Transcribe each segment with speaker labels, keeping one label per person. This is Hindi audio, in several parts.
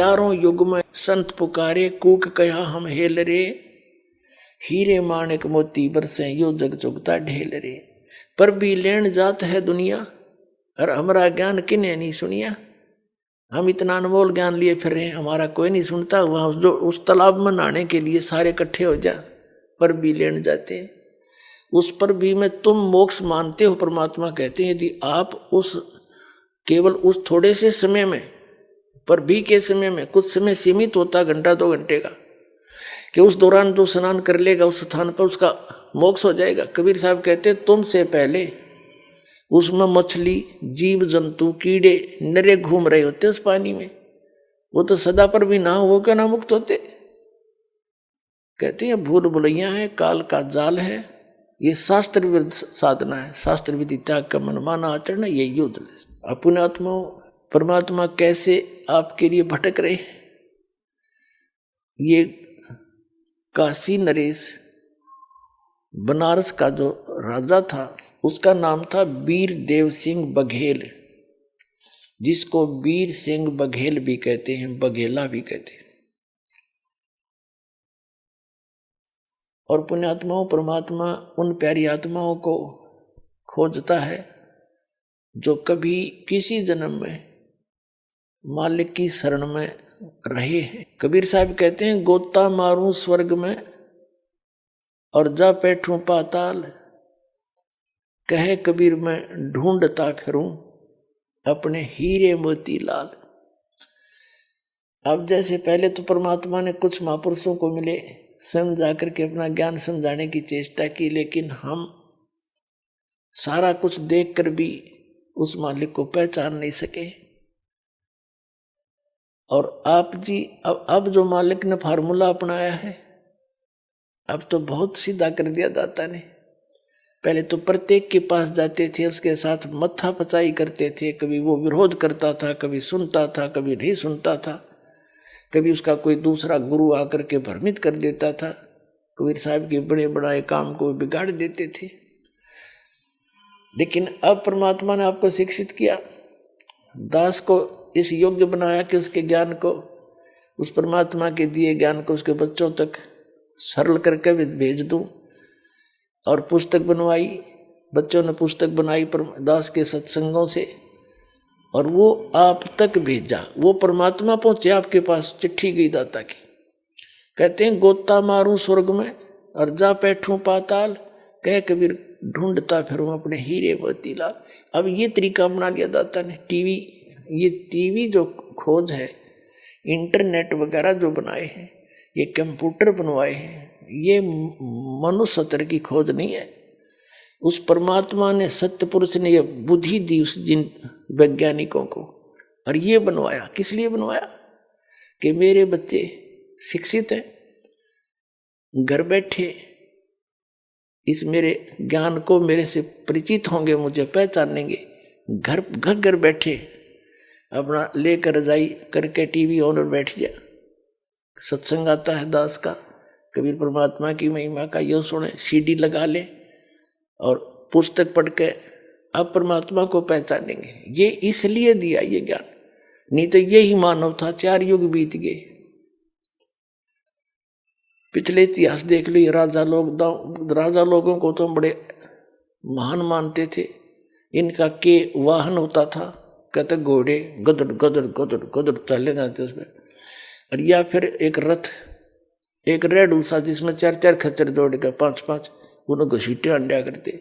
Speaker 1: चारों युग में संत पुकारे, कूक कहा हम हेल रे, हीरे माणिक मोती बरसे यो जग चुगता ढेल रे। पर भी लेन जात है दुनिया, और हमारा ज्ञान किने नहीं सुनिया। हम इतना अनमोल ज्ञान लिए फिर रहे हैं, हमारा कोई नहीं सुनता। वहां जो उस तालाब में नहाने के लिए सारे इकट्ठे हो जा, पर भी लेन जाते हैं। उस पर भी में तुम मोक्ष मानते हो, परमात्मा कहते हैं यदि आप उस केवल उस थोड़े से समय में, पर भी के समय में, कुछ समय सीमित होता घंटा 2 घंटे का, कि उस दौरान जो स्नान कर लेगा उस स्थान पर उसका मोक्ष हो जाएगा। कबीर साहब कहते हैं तुमसे पहले उसमें मछली, जीव जंतु, कीड़े नरे घूम रहे होते उस पानी में, वो तो सदा पर भी ना हो क्या ना मुक्त होते। कहते हैं भूल भुलैया है, काल का जाल है, ये शास्त्र विरुद्ध साधना है। शास्त्र विधि त्याग का मनमाना आचरण है, ये युद्ध। अपने आत्मा परमात्मा कैसे आपके लिए भटक रहे। ये काशी नरेश बनारस का जो राजा था उसका नाम था वीर देव सिंह बघेल, जिसको वीर सिंह बघेल भी कहते हैं, बघेला भी कहते हैं। और पुण्यात्माओं परमात्मा उन प्यारी आत्माओं को खोजता है जो कभी किसी जन्म में मालिक की शरण में रहे हैं। कबीर साहब कहते हैं गोता मारूं स्वर्ग में और जा बैठूं पाताल, कहे कबीर मैं ढूंढता फिरूं अपने हीरे मोती लाल। अब जैसे पहले तो परमात्मा ने कुछ महापुरुषों को मिले, स्वयं जाकर के अपना ज्ञान समझाने की चेष्टा की, लेकिन हम सारा कुछ देखकर भी उस मालिक को पहचान नहीं सके। और आप जी अब जो मालिक ने फार्मूला अपनाया है, अब तो बहुत सीधा कर दिया दाता ने। पहले तो प्रत्येक के पास जाते थे, उसके साथ मत्था पचाई करते थे, कभी वो विरोध करता था, कभी सुनता था, कभी नहीं सुनता था, कभी उसका कोई दूसरा गुरु आकर के भ्रमित कर देता था। कबीर साहब के बड़े बड़े काम को बिगाड़ देते थे। लेकिन अब परमात्मा ने आपको शिक्षित किया, दास को इस योग्य बनाया कि उसके ज्ञान को, उस परमात्मा के दिए ज्ञान को उसके बच्चों तक सरल करके भेज दूं। और पुस्तक बनवाई, बच्चों ने पुस्तक बनाई दास के सत्संगों से, और वो आप तक भेजा। वो परमात्मा पहुंचे आपके पास, चिट्ठी गई दाता की। कहते हैं गोता मारूं स्वर्ग में और जा बैठूं पाताल, कह कबीर ढूंढता फिरूं अपने हीरे मोती लाल। अब ये तरीका अपना लिया दाता ने। ये टीवी जो खोज है, इंटरनेट वगैरह जो बनाए हैं, ये कंप्यूटर बनवाए हैं, ये मनुष्य स्तर की खोज नहीं है। उस परमात्मा ने, सत्य पुरुष ने ये बुद्धि दी उस जिन वैज्ञानिकों को, और ये बनवाया। किस लिए बनवाया? कि मेरे बच्चे शिक्षित हैं, घर बैठे इस मेरे ज्ञान को मेरे से परिचित होंगे, मुझे पहचानेंगे। घर बैठे अपना लेकर रजाई करके टीवी ऑन बैठ जा, सत्संग आता है दास का, कबीर परमात्मा की महिमा का यो सुने, सीडी लगा ले और पुस्तक पढ़ के अब परमात्मा को पहचानेंगे। ये इसलिए दिया ये ज्ञान, नहीं तो यही मानव था। 4 युग बीत गए। पिछले इतिहास देख लो, ये राजा लोगों को तो बड़े महान मानते थे। इनका के वाहन होता था, कहते घोड़े गदड़ गदड़ गदड़ गदड़ चले जाते उसमें, और या फिर एक रथ, एक रेड सा जिसमें 4 खच्चर जोड़ के 5 उन्हें घसीटे अंडा करते।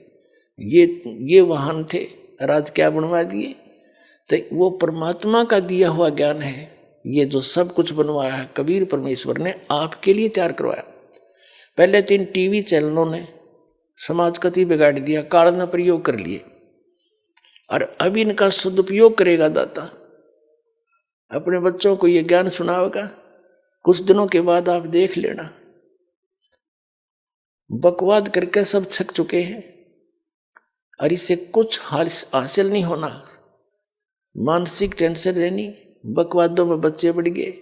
Speaker 1: ये वाहन थे। राज क्या बनवा दिए? तो वो परमात्मा का दिया हुआ ज्ञान है। ये जो सब कुछ बनवाया है कबीर परमेश्वर ने आपके लिए तैयार करवाया। पहले 3 टीवी चैनलों ने समाज कति बिगाड़ दिया, काल न प्रयोग कर लिए, और अब इनका सदुपयोग करेगा दाता, अपने बच्चों को ये ज्ञान सुनाएगा। कुछ दिनों के बाद आप देख लेना, बकवाद करके सब छक चुके हैं, और इससे कुछ हासिल नहीं होना। मानसिक टेंशन रहनी, बकवादों में बच्चे बढ़ गए,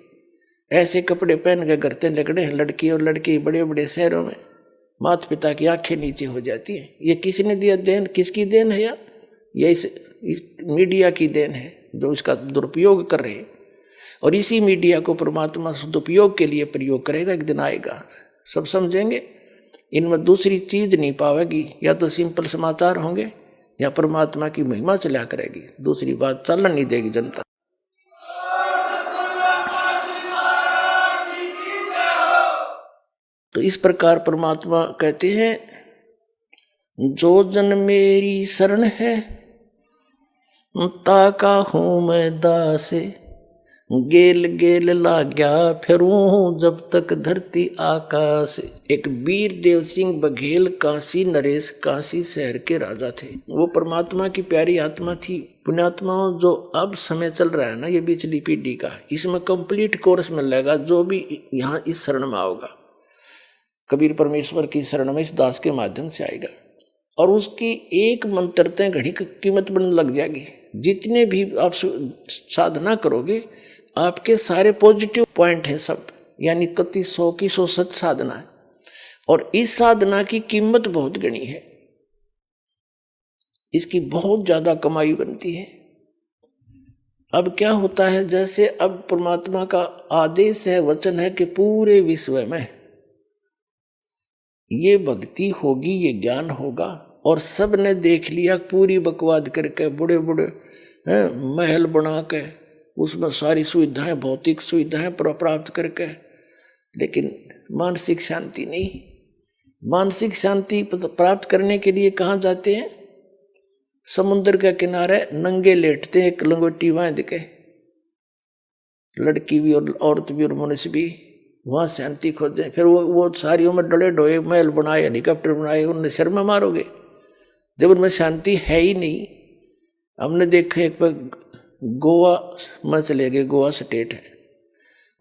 Speaker 1: ऐसे कपड़े पहन के करते लकड़े लड़की और लड़के बड़े बड़े शहरों में, माता पिता की आंखें नीचे हो जाती हैं। ये किसने दिया देन? किसकी देन है यार? ये इस मीडिया की देन है जो इसका दुरुपयोग कर रहे हैं। और इसी मीडिया को परमात्मा सदुपयोग के लिए प्रयोग करेगा, एक दिन आएगा, सब समझेंगे। इनमें दूसरी चीज नहीं पावेगी, या तो सिंपल समाचार होंगे या परमात्मा की महिमा चला करेगी, दूसरी बात चलन नहीं देगी जनता। तो इस प्रकार परमात्मा कहते हैं, जो जन मेरी शरण है ताका हूं मैं दासे, गेल गेल लाग्या फिरूं जब तक धरती आकाश। एक वीर देव सिंह बघेल काशी नरेश काशी शहर के राजा थे। वो परमात्मा की प्यारी आत्मा थी। पुण्यात्माओं, जो अब समय चल रहा है ना, ये पिछली पीढ़ी का, इसमें कंप्लीट कोर्स मिलेगा जो भी यहाँ इस शरण में आओगा। कबीर परमेश्वर की शरण में इस दास के माध्यम से आएगा और उसकी एक मंत्रते घड़ी की कीमत बनने लग जाएगी। जितने भी आप साधना करोगे, आपके सारे पॉजिटिव पॉइंट हैं सब, यानी कति 100 की 100 सच साधना है। और इस साधना की कीमत बहुत गणी है, इसकी बहुत ज्यादा कमाई बनती है। अब क्या होता है, जैसे अब परमात्मा का आदेश है, वचन है कि पूरे विश्व में ये भक्ति होगी, ये ज्ञान होगा, और सब ने देख लिया, पूरी बकवाद करके बड़े बड़े महल बना के उसमें सारी सुविधाएं, भौतिक सुविधाएं प्राप्त करके, लेकिन मानसिक शांति नहीं। मानसिक शांति प्राप्त करने के लिए कहाँ जाते हैं? समुद्र के किनारे नंगे लेटते हैं, एक लंगोटी बांध के, लड़की भी और औरत भी और मनुष्य भी, वहाँ शांति खोजें। फिर वो सारी उम्र डले डोए महल बनाए, हेलीकॉप्टर बनाए, उनने शर्म में मारोगे जब उनमें शांति है ही नहीं। हमने देखा एक बार गोवा में चले गए, गोवा स्टेट है,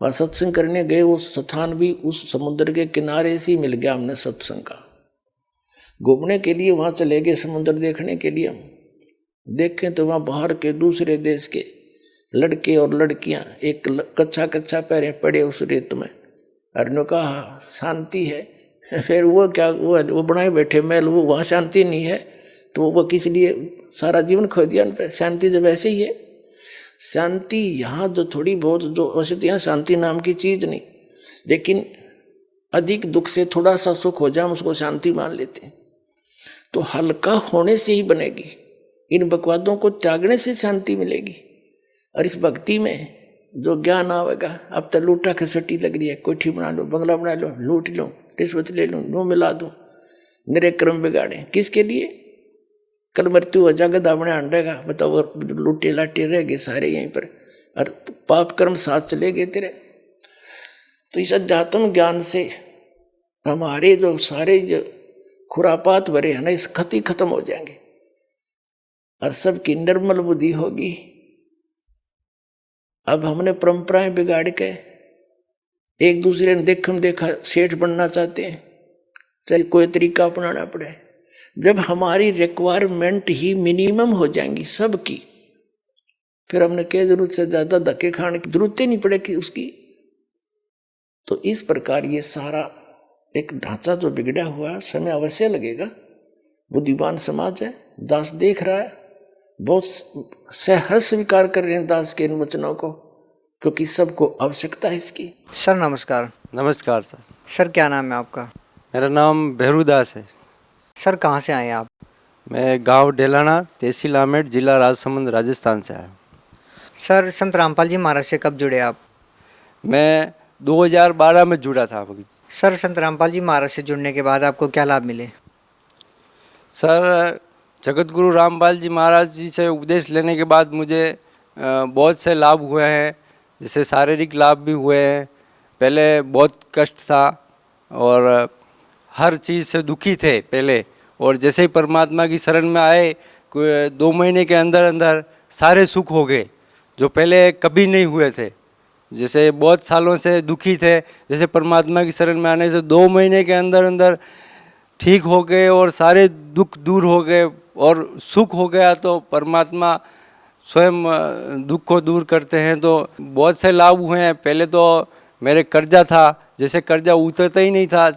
Speaker 1: वहाँ सत्संग करने गए। वो स्थान भी उस समुद्र के किनारे से ही मिल गया हमने सत्संग का। घूमने के लिए वहाँ चले गए, समुद्र देखने के लिए। हम देखें तो वहाँ बाहर के दूसरे देश के लड़के और लड़कियाँ एक कच्चा कच्चा पैरे पड़े उस रेत में, और ने कहा शांति है। फिर वो क्या, वो बनाए बैठे महल, वो वहाँ शांति नहीं है तो वो किस लिए सारा जीवन खो दिया उन पर? शांति जब ऐसे ही है। शांति यहाँ जो थोड़ी बहुत, जो वैसे तो यहाँ शांति नाम की चीज नहीं, लेकिन अधिक दुख से थोड़ा सा सुख हो जाए हम उसको शांति मान लेते हैं। तो हल्का होने से ही बनेगी, इन बकवादों को त्यागने से शांति मिलेगी। और इस भक्ति में जो ज्ञान आवेगा, अब तो लूटा खसटी लग रही है, कोठी बना लो, बंगला बना लो, लूट लो, रिश्वत ले लो, नो मिला दो, मेरे कर्म बिगाड़े, किसके लिए? कल मृत्यु हो जाएगा, दामने आंडेगा, बताओ, लूटे लाटे रह गए सारे यहीं पर, और पाप कर्म साथ चले गए तेरे। तो इस अध्यात्म ज्ञान से हमारे जो सारे जो खुरापात भरे हैं ना, इस खती खत्म हो जाएंगे और सबकी निर्मल बुद्धि होगी। अब हमने परंपराएं बिगाड़ के एक दूसरे ने देखम देखा सेठ बनना चाहते हैं, चाहे कोई तरीका अपनाना पड़े। जब हमारी रिक्वायरमेंट ही मिनिमम हो जाएंगी सबकी, फिर हमने क्या जरूरत से ज्यादा धक्के खाने की जरूरत ही नहीं पड़ेगी उसकी। तो इस प्रकार ये सारा एक ढांचा जो बिगड़ा हुआ, समय अवश्य लगेगा। बुद्धिमान समाज है, दास देख रहा है, बहुत सहर्ष स्वीकार कर रहे हैं दास के इन वचनों को, क्योंकि सबको आवश्यकता है इसकी।
Speaker 2: सर नमस्कार।
Speaker 3: नमस्कार सर।
Speaker 2: सर क्या नाम है आपका?
Speaker 3: मेरा नाम भैरूदास है।
Speaker 2: सर कहाँ से आए हैं आप?
Speaker 3: मैं गांव डेलाना, तहसील आमेर, जिला राजसमंद, राजस्थान से आया।
Speaker 2: सर संत रामपाल जी महाराज से कब जुड़े आप?
Speaker 3: मैं 2012 में जुड़ा था।
Speaker 2: सर संत रामपाल जी महाराज से जुड़ने के बाद आपको क्या लाभ मिले?
Speaker 3: सर जगत गुरु रामपाल जी महाराज जी से उपदेश लेने के बाद मुझे बहुत से लाभ हुए हैं। जैसे शारीरिक लाभ भी हुए हैं। पहले बहुत कष्ट था और हर चीज़ से दुखी थे पहले, और जैसे ही परमात्मा की शरण में आए, 2 महीने के अंदर अंदर सारे सुख हो गए जो पहले कभी नहीं हुए थे। जैसे बहुत सालों से दुखी थे, जैसे परमात्मा की शरण में आने से 2 महीने के अंदर अंदर ठीक हो गए और सारे दुख दूर हो गए और सुख हो गया। तो परमात्मा स्वयं दुख को दूर करते हैं। तो बहुत से लाभ हुए हैं। पहले तो मेरे कर्जा था, जैसे कर्जा उतरता ही नहीं था,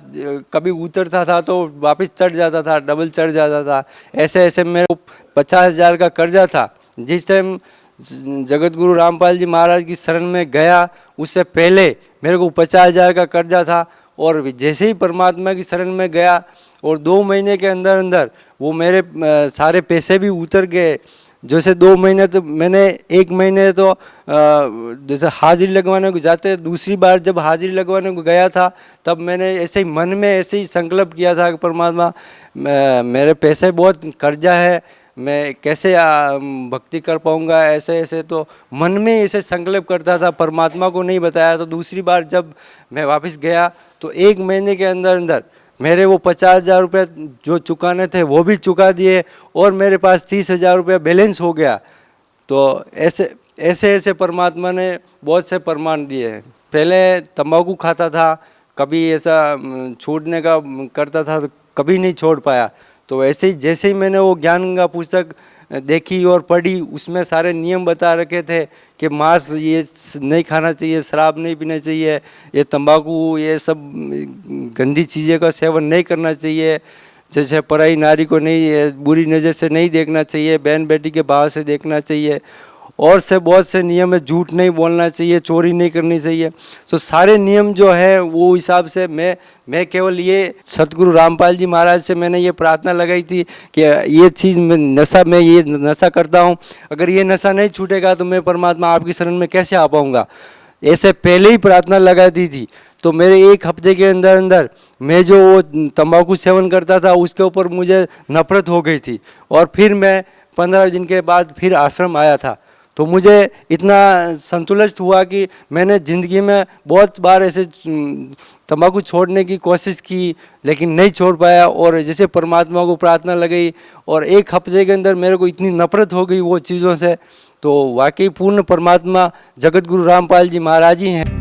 Speaker 3: कभी उतरता था तो वापस चढ़ जाता था, डबल चढ़ जाता था। ऐसे ऐसे मेरे 50,000 का कर्जा था। जिस टाइम जगत गुरु रामपाल जी महाराज की शरण में गया, उससे पहले मेरे को 50,000 का कर्जा था, और जैसे ही परमात्मा की शरण में गया और 2 महीने के अंदर अंदर वो मेरे सारे पैसे भी उतर गए। जैसे 2 महीने तो मैंने 1 महीने तो जैसे हाजिरी लगवाने को जाते, दूसरी बार जब हाजिरी लगवाने को गया था तब मैंने ऐसे ही मन में ऐसे ही संकल्प किया था कि परमात्मा मेरे पैसे बहुत कर्जा है, मैं कैसे भक्ति कर पाऊँगा, ऐसे ऐसे तो मन में ऐसे संकल्प करता था, परमात्मा को नहीं बताया। तो दूसरी बार जब मैं वापस गया तो 1 महीने के अंदर अंदर मेरे वो 50,000 रुपये जो चुकाने थे वो भी चुका दिए, और मेरे पास 30,000 रुपये बैलेंस हो गया। तो ऐसे ऐसे ऐसे परमात्मा ने बहुत से प्रमाण दिए हैं। पहले तंबाकू खाता था, कभी ऐसा छोड़ने का करता था तो कभी नहीं छोड़ पाया। तो ऐसे ही जैसे ही मैंने वो ज्ञान का पुस्तक देखी और पढ़ी, उसमें सारे नियम बता रखे थे कि मांस ये नहीं खाना चाहिए, शराब नहीं पीना चाहिए, ये तंबाकू ये सब गंदी चीज़ें का सेवन नहीं करना चाहिए, जैसे पराई नारी को नहीं बुरी नज़र से नहीं देखना चाहिए, बहन बेटी के भाव से देखना चाहिए, और से बहुत से नियम है, झूठ नहीं बोलना चाहिए, चोरी नहीं करनी चाहिए। तो सारे नियम जो है वो हिसाब से मैं केवल ये सतगुरु रामपाल जी महाराज से मैंने ये प्रार्थना लगाई थी कि ये चीज़ मैं ये नशा करता हूँ, अगर ये नशा नहीं छूटेगा तो मैं परमात्मा आपकी शरण में कैसे आ पाऊँगा, ऐसे पहले ही प्रार्थना लगा दी थी। तो मेरे 1 हफ्ते के अंदर अंदर मैं जो वो तंबाकू सेवन करता था उसके ऊपर मुझे नफरत हो गई थी, और फिर मैं 15 दिन के बाद फिर आश्रम आया था। तो मुझे इतना संतुष्ट हुआ कि मैंने ज़िंदगी में बहुत बार ऐसे तंबाकू छोड़ने की कोशिश की लेकिन नहीं छोड़ पाया, और जैसे परमात्मा को प्रार्थना लगाई और 1 हफ्ते के अंदर मेरे को इतनी नफरत हो गई वो चीज़ों से। तो वाकई पूर्ण परमात्मा जगत गुरु रामपाल जी महाराज ही हैं।